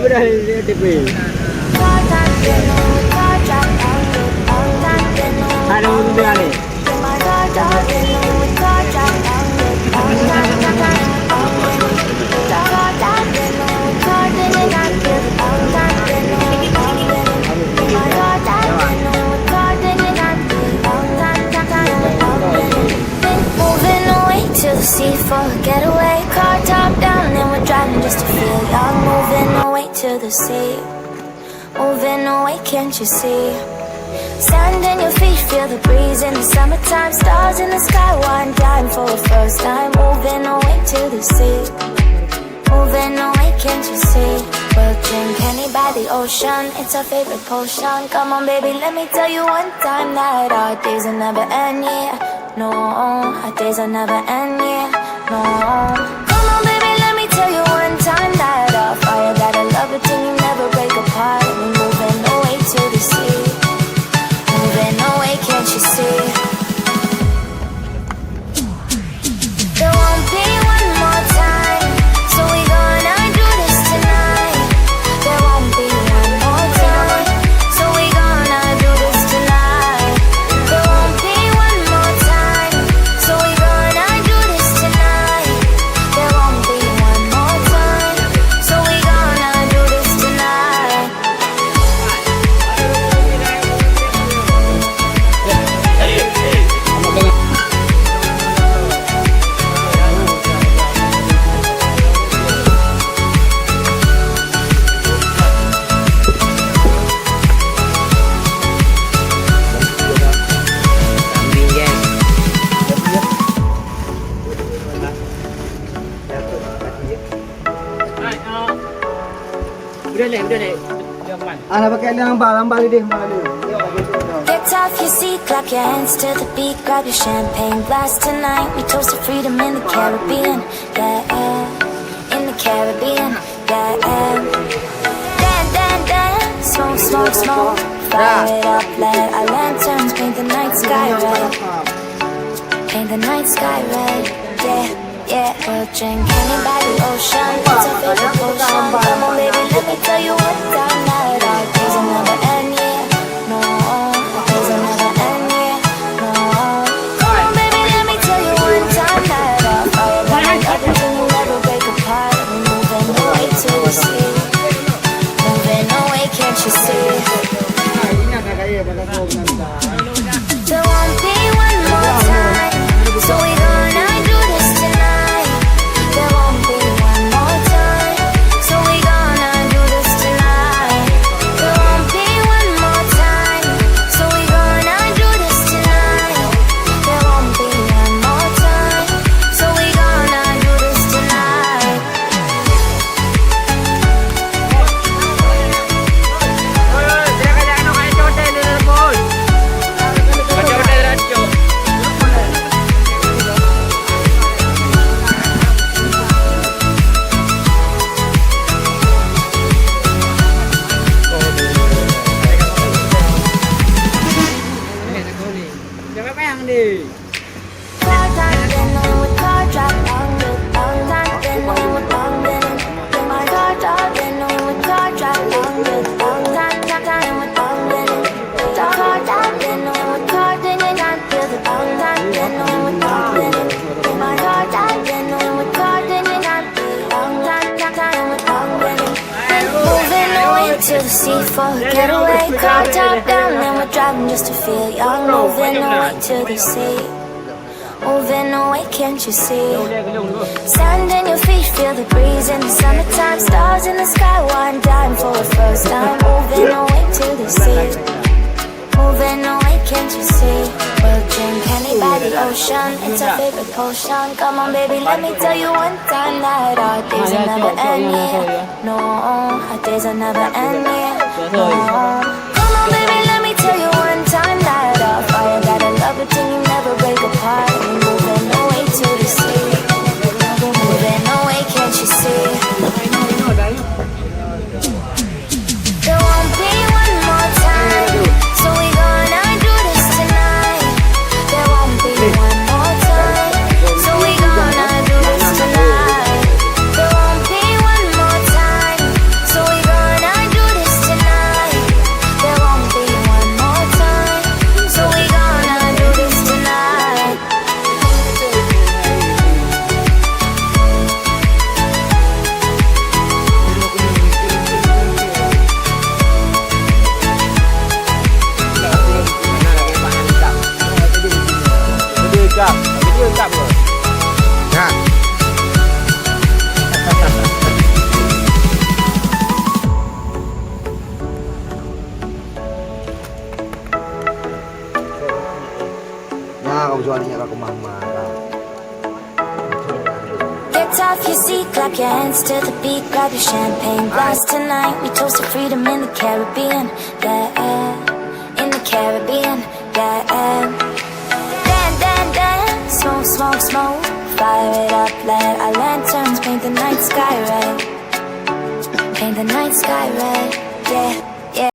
dah TV. Ada udah ni. To the sea for a getaway, car top down and we're driving just to feel young. Moving away to the sea, moving away, can't you see? Sand in your feet, feel the breeze in the summertime. Stars in the sky, one time for the first time. Moving away to the sea, moving away, can't you see? We'll drink honey by the ocean, it's our favorite potion. Come on baby, let me tell you one time that our days will never end, yeah. No, our days will never end, yeah. No. Come on baby, let me tell you one time that our fire got a love it till you never break apart. We're moving away to the sea, moving away, can't you see? There won't be one more time, so we gonna do this tonight. There won't be one more time, so we gonna do this tonight. There won't be one more time, so we gonna do this tonight. There won't be one more time, so we gonna do this tonight. Udah naik. Jangan. Ana pakai lambat deh, malu. Get off your seat, clap your hands to the beat, grab your champagne glass tonight. We toast to freedom in the Caribbean, yeah, in the Caribbean, yeah. Dance, smoke, smoke, smoke. Fire it up, let our lanterns paint the night sky red. Paint the night sky red, yeah, yeah. We'll drink honey by the ocean, it's our favorite potion. Come on baby, let me tell you one time that our days will never end, yeah. No, our days will never end, yeah. No. Come on baby, let me tell you one time that our fire got a love it till you never break apart. We're moving away to the sea, moving away, can't you see? There won't be one more time, so we gonna do this tonight. There won't be one more time, so we gonna do this tonight. There won't be one more time, so we gonna do this tonight. There won't be one more time, so we gonna do this tonight. Jangan payang ni. To the sea for a getaway, car top down and we're driving just to feel young. Moving away to the sea, moving away, can't you see? Sand in your feet, feel the breeze in the summertime. Stars in the sky, one time for the first time. Moving away to the sea, moving away, can't you see? We'll drink honey by the ocean, it's our favorite potion. Come on baby, let me tell you one time that our days will never end, yeah. No, our days will never end, yeah. No. Come on baby, let me tell you one time that our fire got a love it till you never break apart. We're moving away to the sea, moving away, can't you see? There won't be one more time, so we gonna do this tonight. There won't be one more time, so we gonna do this tonight. There won't be one more time, so we gonna jualnya ke mama. Get off your seat, clap your hands to the beat, grab your champagne glass tonight. We toast to freedom in the Caribbean, yeah, in the Caribbean, yeah. Dan, dan, dan, smoke, smoke, smoke, fire it up, let our lanterns paint the night sky red, paint the night sky red.